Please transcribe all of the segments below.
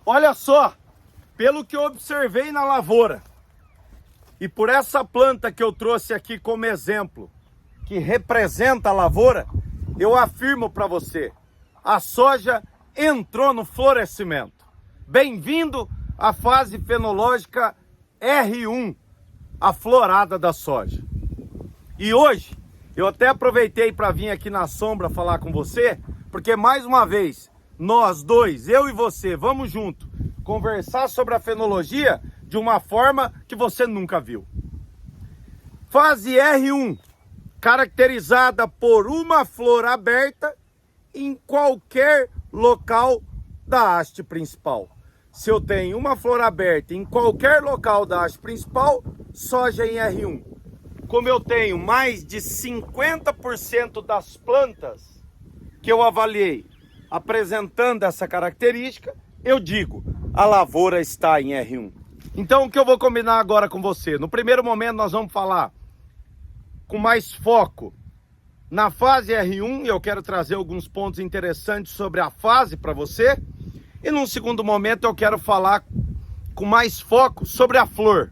Olha só, pelo que eu observei na lavoura e por essa planta que eu trouxe aqui como exemplo, que representa a lavoura, eu afirmo para você, a soja entrou no florescimento. Bem-vindo à fase fenológica R1, a florada da soja. E hoje, eu até aproveitei para vir aqui na sombra falar com você, porque mais uma vez, nós dois, eu e você, vamos junto, conversar sobre a fenologia de uma forma que você nunca viu. Fase R1, caracterizada por uma flor aberta em qualquer local da haste principal. Se eu tenho uma flor aberta em qualquer local da haste principal, soja em R1. Como eu tenho mais de 50% das plantas que eu avaliei apresentando essa característica, eu digo, a lavoura está em R1. Então o que eu vou combinar agora com você? No primeiro momento nós vamos falar com mais foco na fase R1, e eu quero trazer alguns pontos interessantes sobre a fase para você. E num segundo momento eu quero falar com mais foco sobre a flor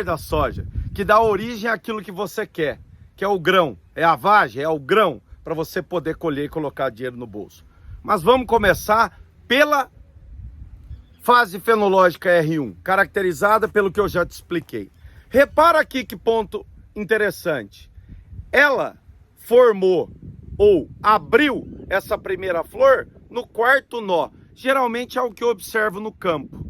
da soja, que dá origem àquilo que você quer, que é o grão, é a vagem, é o grão, para você poder colher e colocar dinheiro no bolso. Mas vamos começar pela fase fenológica R1, caracterizada pelo que eu já te expliquei. Repara aqui que ponto interessante. Ela formou ou abriu essa primeira flor no quarto nó. Geralmente é o que eu observo no campo.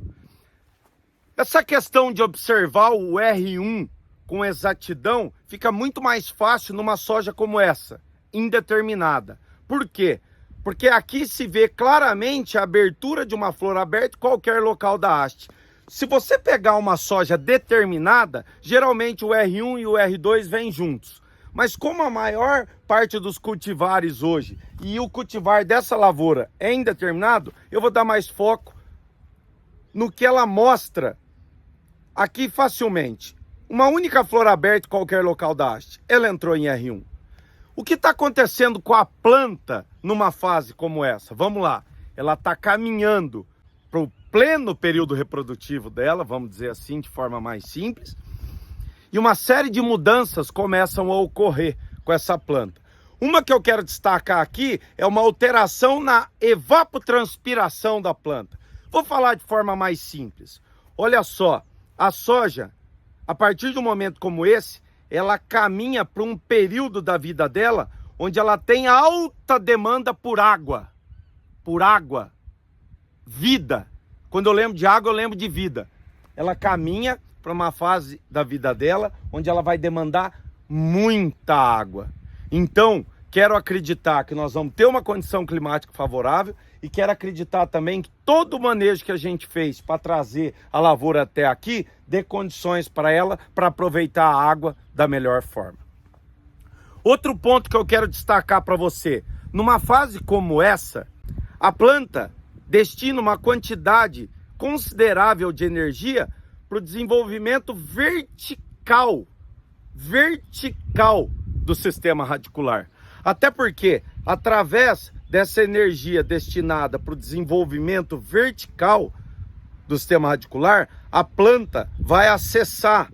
Essa questão de observar o R1 com exatidão fica muito mais fácil numa soja como essa, indeterminada. Por quê? Porque aqui se vê claramente a abertura de uma flor aberta em qualquer local da haste. Se você pegar uma soja determinada, geralmente o R1 e o R2 vêm juntos. Mas como a maior parte dos cultivares hoje e o cultivar dessa lavoura é indeterminado, eu vou dar mais foco no que ela mostra aqui facilmente. Uma única flor aberta em qualquer local da haste, ela entrou em R1. O que está acontecendo com a planta numa fase como essa? Vamos lá, ela está caminhando para o pleno período reprodutivo dela, vamos dizer assim, de forma mais simples, e uma série de mudanças começam a ocorrer com essa planta. Uma que eu quero destacar aqui é uma alteração na evapotranspiração da planta. Vou falar de forma mais simples. Olha só, a soja, a partir de um momento como esse, ela caminha para um período da vida dela onde ela tem alta demanda por água. Por água. Vida. Quando eu lembro de água, eu lembro de vida. Ela caminha para uma fase da vida dela onde ela vai demandar muita água. Então, quero acreditar que nós vamos ter uma condição climática favorável e quero acreditar também que todo o manejo que a gente fez para trazer a lavoura até aqui dê condições para ela para aproveitar a água da melhor forma. Outro ponto que eu quero destacar para você, numa fase como essa, a planta destina uma quantidade considerável de energia para o desenvolvimento vertical do sistema radicular. Até porque, através dessa energia destinada para o desenvolvimento vertical do sistema radicular, a planta vai acessar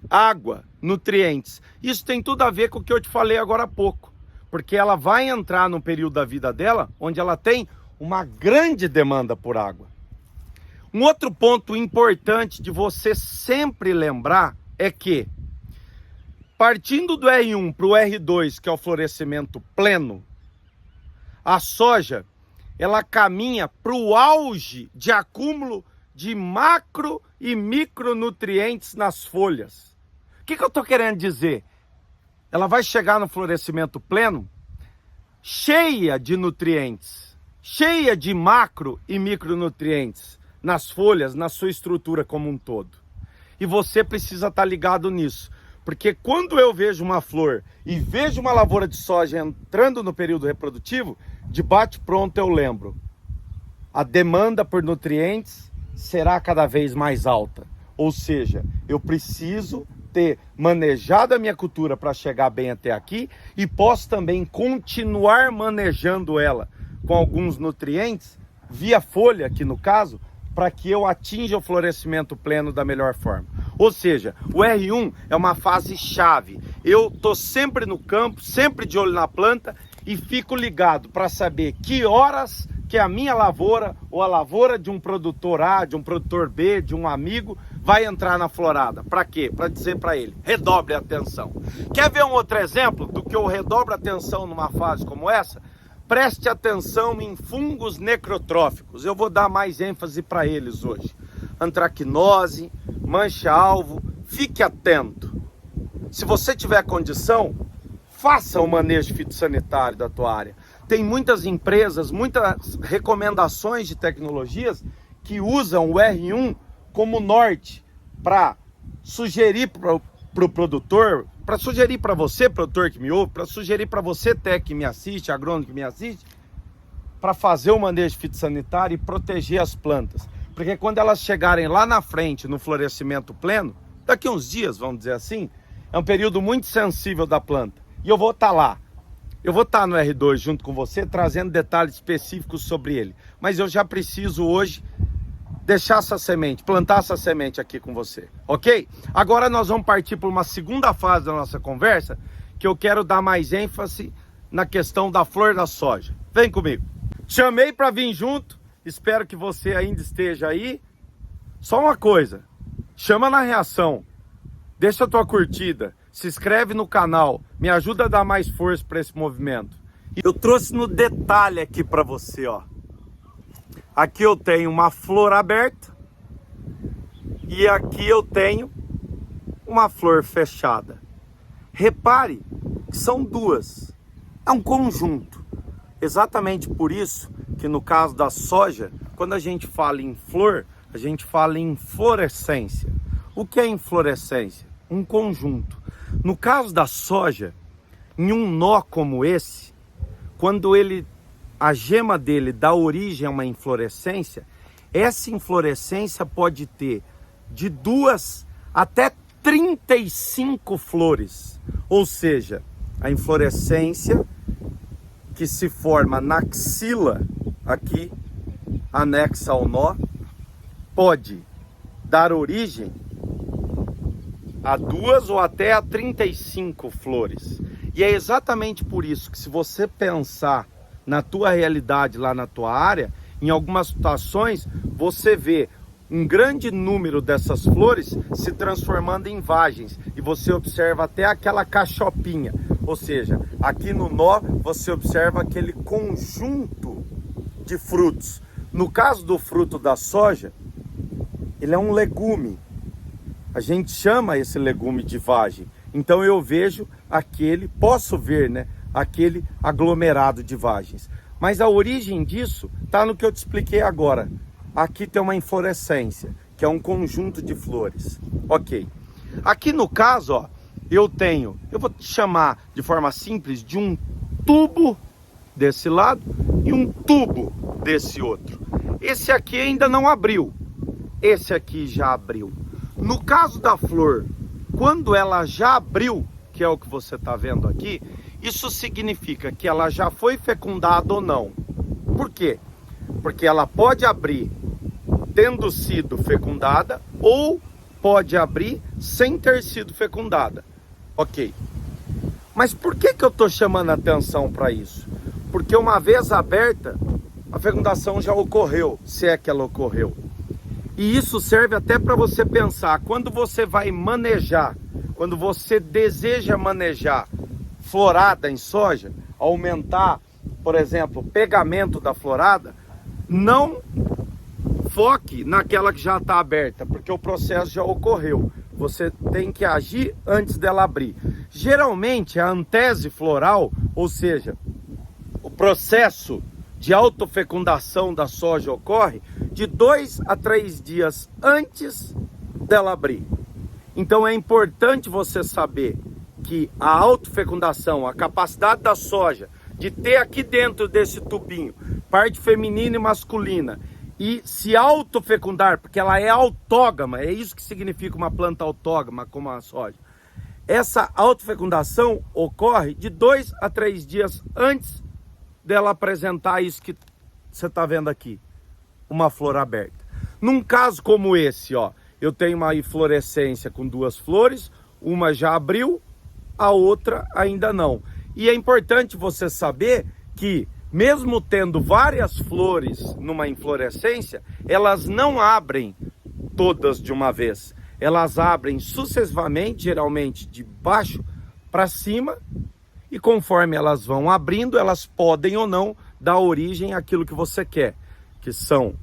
água, nutrientes. Isso tem tudo a ver com o que eu te falei agora há pouco, porque ela vai entrar no período da vida dela onde ela tem uma grande demanda por água. Um outro ponto importante de você sempre lembrar é que, partindo do R1 para o R2, que é o florescimento pleno, a soja, ela caminha para o auge de acúmulo de macro e micronutrientes nas folhas. O que eu estou querendo dizer? Ela vai chegar no florescimento pleno cheia de nutrientes, cheia de macro e micronutrientes nas folhas, na sua estrutura como um todo. E você precisa estar ligado nisso. Porque quando eu vejo uma flor e vejo uma lavoura de soja entrando no período reprodutivo, de bate-pronto eu lembro. A demanda por nutrientes será cada vez mais alta. Ou seja, eu preciso ter manejado a minha cultura para chegar bem até aqui e posso também continuar manejando ela com alguns nutrientes via folha aqui no caso, para que eu atinja o florescimento pleno da melhor forma. Ou seja, o R1 é uma fase chave. Eu tô sempre no campo, sempre de olho na planta e fico ligado para saber que horas que a minha lavoura ou a lavoura de um produtor A, de um produtor B, de um amigo vai entrar na florada. Para quê? Para dizer para ele, redobre a atenção. Quer ver um outro exemplo do que eu redobro a atenção numa fase como essa? Preste atenção em fungos necrotróficos. Eu vou dar mais ênfase para eles hoje. Antracnose, mancha-alvo, fique atento. Se você tiver condição, faça o manejo fitossanitário da tua área. Tem muitas empresas, muitas recomendações de tecnologias que usam o R1 como norte para sugerir para o produtor, para sugerir para você, produtor que me ouve, para sugerir para você, técnico que me assiste, agrônomo que me assiste, para fazer o manejo fitossanitário e proteger as plantas. Porque quando elas chegarem lá na frente, no florescimento pleno, daqui uns dias, vamos dizer assim, é um período muito sensível da planta. E eu vou estar lá. Eu vou estar no R2 junto com você, trazendo detalhes específicos sobre ele. Mas eu já preciso hoje deixar essa semente, plantar essa semente aqui com você, ok? Agora nós vamos partir para uma segunda fase da nossa conversa, que eu quero dar mais ênfase na questão da flor da soja. Vem comigo. Chamei para vir junto, espero que você ainda esteja aí. Só uma coisa, chama na reação, deixa a tua curtida, se inscreve no canal, me ajuda a dar mais força para esse movimento. Eu trouxe no detalhe aqui para você, ó. Aqui eu tenho uma flor aberta e aqui eu tenho uma flor fechada. Repare que são duas, é um conjunto. Exatamente por isso que no caso da soja, quando a gente fala em flor, a gente fala em inflorescência. O que é inflorescência? Um conjunto. No caso da soja, em um nó como esse, quando a gema dele dá origem a uma inflorescência, essa inflorescência pode ter de 2 até 35 flores. Ou seja, a inflorescência que se forma na axila, aqui, anexa ao nó, pode dar origem a 2 ou até a 35 flores. E é exatamente por isso que, se você pensar na tua realidade lá na tua área, em algumas situações você vê um grande número dessas flores se transformando em vagens e você observa até aquela cachopinha, ou seja, aqui no nó você observa aquele conjunto de frutos. No caso do fruto da soja, ele é um legume, a gente chama esse legume de vagem, então eu vejo posso ver, né, aquele aglomerado de vagens. Mas a origem disso está no que eu te expliquei agora. Aqui tem uma inflorescência, que é um conjunto de flores. Ok. Aqui no caso, ó, eu vou te chamar de forma simples de um tubo desse lado e um tubo desse outro. Esse aqui ainda não abriu. Esse aqui já abriu. No caso da flor, quando ela já abriu, que é o que você está vendo aqui, isso significa que ela já foi fecundada ou não. Por quê? Porque ela pode abrir tendo sido fecundada ou pode abrir sem ter sido fecundada. Ok. Mas por que eu estou chamando a atenção para isso? Porque uma vez aberta, a fecundação já ocorreu, se é que ela ocorreu. E isso serve até para você pensar, quando você vai manejar, quando você deseja manejar florada em soja, aumentar, por exemplo, o pegamento da florada, não foque naquela que já está aberta, porque o processo já ocorreu. Você tem que agir antes dela abrir. Geralmente a antese floral, ou seja, o processo de autofecundação da soja ocorre de 2 a 3 dias antes dela abrir. Então é importante você saber que a autofecundação, a capacidade da soja de ter aqui dentro desse tubinho parte feminina e masculina e se autofecundar, porque ela é autógama, é isso que significa uma planta autógama como a soja. Essa autofecundação ocorre de 2 a 3 dias antes dela apresentar isso que você está vendo aqui. uma flor aberta. Num caso como esse, ó, eu tenho uma inflorescência com 2 flores, uma já abriu, a outra ainda não. E é importante você saber que, mesmo tendo várias flores numa inflorescência, elas não abrem todas de uma vez. Elas abrem sucessivamente, geralmente de baixo para cima, e conforme elas vão abrindo, elas podem ou não dar origem àquilo que você quer, que são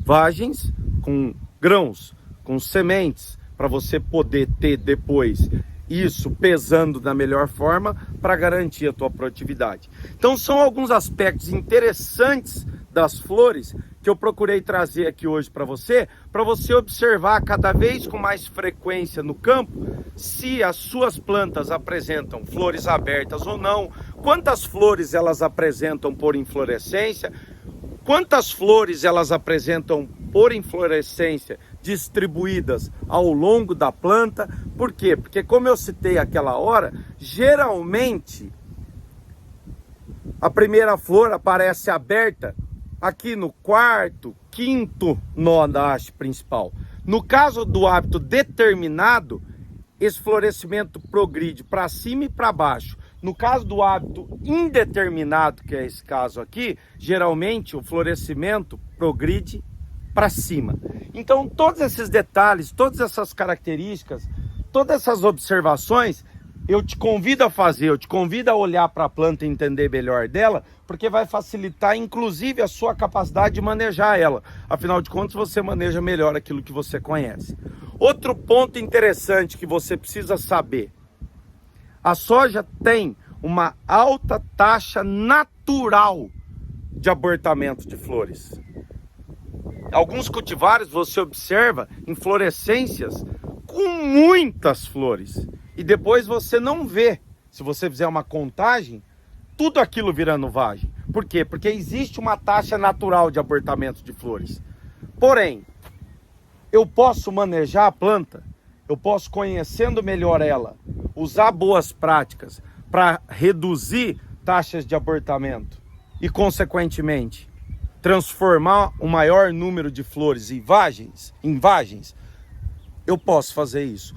vagens com grãos, com sementes, para você poder ter depois isso pesando da melhor forma para garantir a tua produtividade. Então são alguns aspectos interessantes das flores que eu procurei trazer aqui hoje para você observar cada vez com mais frequência no campo se as suas plantas apresentam flores abertas ou não, quantas flores elas apresentam por inflorescência, quantas flores elas apresentam por inflorescência distribuídas ao longo da planta. Por quê? Porque, como eu citei aquela hora, geralmente a primeira flor aparece aberta aqui no 4º, 5º nó da haste principal. No caso do hábito determinado, esse florescimento progride para cima e para baixo. No caso do hábito indeterminado, que é esse caso aqui, geralmente o florescimento progride para cima. Então, todos esses detalhes, todas essas características, todas essas observações, eu te convido a fazer, eu te convido a olhar para a planta e entender melhor dela, porque vai facilitar, inclusive, a sua capacidade de manejar ela. Afinal de contas, você maneja melhor aquilo que você conhece. Outro ponto interessante que você precisa saber: a soja tem uma alta taxa natural de abortamento de flores. Alguns cultivares você observa inflorescências com muitas flores e depois você não vê, se você fizer uma contagem, tudo aquilo virando vagem. Por quê? Porque existe uma taxa natural de abortamento de flores. Porém, eu posso manejar a planta, eu posso, conhecendo melhor ela, usar boas práticas para reduzir taxas de abortamento e, consequentemente, transformar o maior número de flores em vagens, eu posso fazer isso.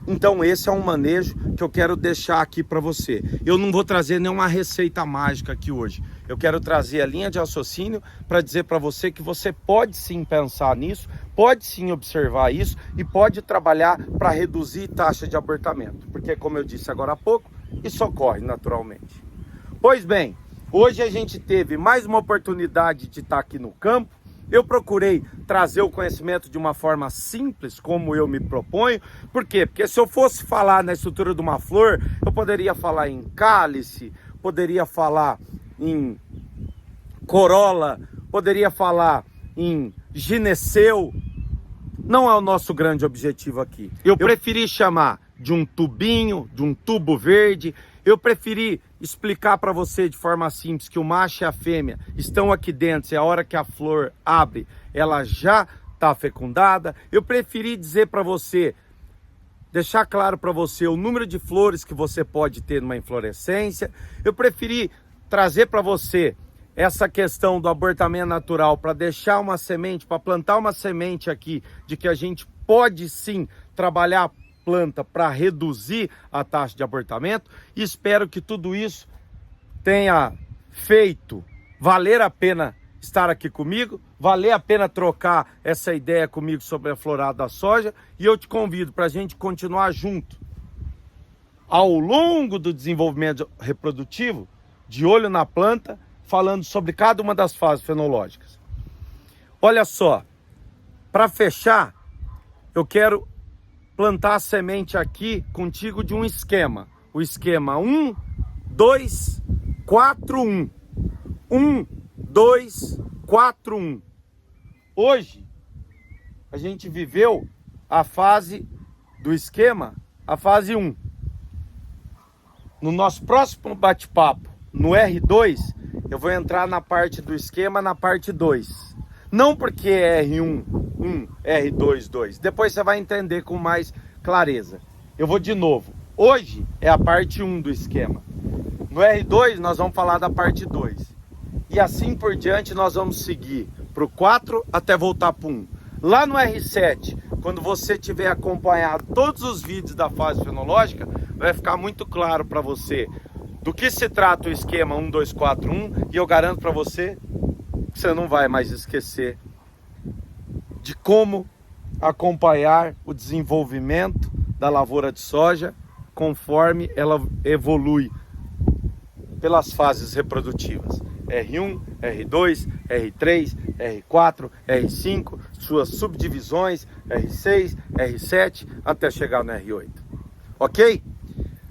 Então esse é um manejo que eu quero deixar aqui para você. Eu não vou trazer nenhuma receita mágica aqui hoje. Eu quero trazer a linha de raciocínio para dizer para você que você pode sim pensar nisso, pode sim observar isso e pode trabalhar para reduzir taxa de abortamento. Porque, como eu disse agora há pouco, isso ocorre naturalmente. Pois bem, hoje a gente teve mais uma oportunidade de estar aqui no campo. Eu procurei trazer o conhecimento de uma forma simples, como eu me proponho. Por quê? Porque se eu fosse falar na estrutura de uma flor, eu poderia falar em cálice, poderia falar em corola, poderia falar em gineceu. Não é o nosso grande objetivo aqui. Eu preferi chamar de um tubinho, de um tubo verde. Eu preferi explicar para você de forma simples que o macho e a fêmea estão aqui dentro, e a hora que a flor abre, ela já está fecundada. Eu preferi dizer para você, deixar claro para você o número de flores que você pode ter numa inflorescência. Eu preferi trazer para você essa questão do abortamento natural, para deixar uma semente, para plantar uma semente aqui, de que a gente pode sim trabalhar a planta para reduzir a taxa de abortamento. E espero que tudo isso tenha feito valer a pena estar aqui comigo, valer a pena trocar essa ideia comigo sobre a florada da soja. E eu te convido para a gente continuar junto ao longo do desenvolvimento reprodutivo, de olho na planta, falando sobre cada uma das fases fenológicas. Olha só, para fechar, eu quero plantar a semente aqui contigo de um esquema. O esquema 1, 2, 4, 1. 1, 2, 4, 1. Hoje, a gente viveu a fase do esquema, a fase 1. No nosso próximo bate-papo, no R2, eu vou entrar na parte do esquema, na parte 2. Não porque é R1, 1, R2, 2. Depois você vai entender com mais clareza. Eu vou de novo. Hoje é a parte 1 do esquema. No R2 nós vamos falar da parte 2. E assim por diante nós vamos seguir para o 4 até voltar para o 1. Lá no R7, quando você tiver acompanhado todos os vídeos da fase fenológica, vai ficar muito claro para você do que se trata o esquema 1, 2, 4, 1, e eu garanto para você que você não vai mais esquecer de como acompanhar o desenvolvimento da lavoura de soja conforme ela evolui pelas fases reprodutivas. R1, R2, R3, R4, R5, suas subdivisões, R6, R7, até chegar no R8. Ok?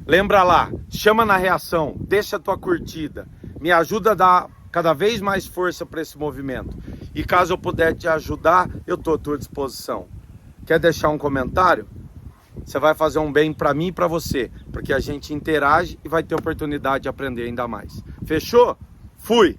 Lembra lá, chama na reação, deixa a tua curtida, me ajuda a dar cada vez mais força para esse movimento. E caso eu puder te ajudar, eu estou à tua disposição. Quer deixar um comentário? Você vai fazer um bem para mim e para você, porque a gente interage e vai ter oportunidade de aprender ainda mais. Fechou? Fui!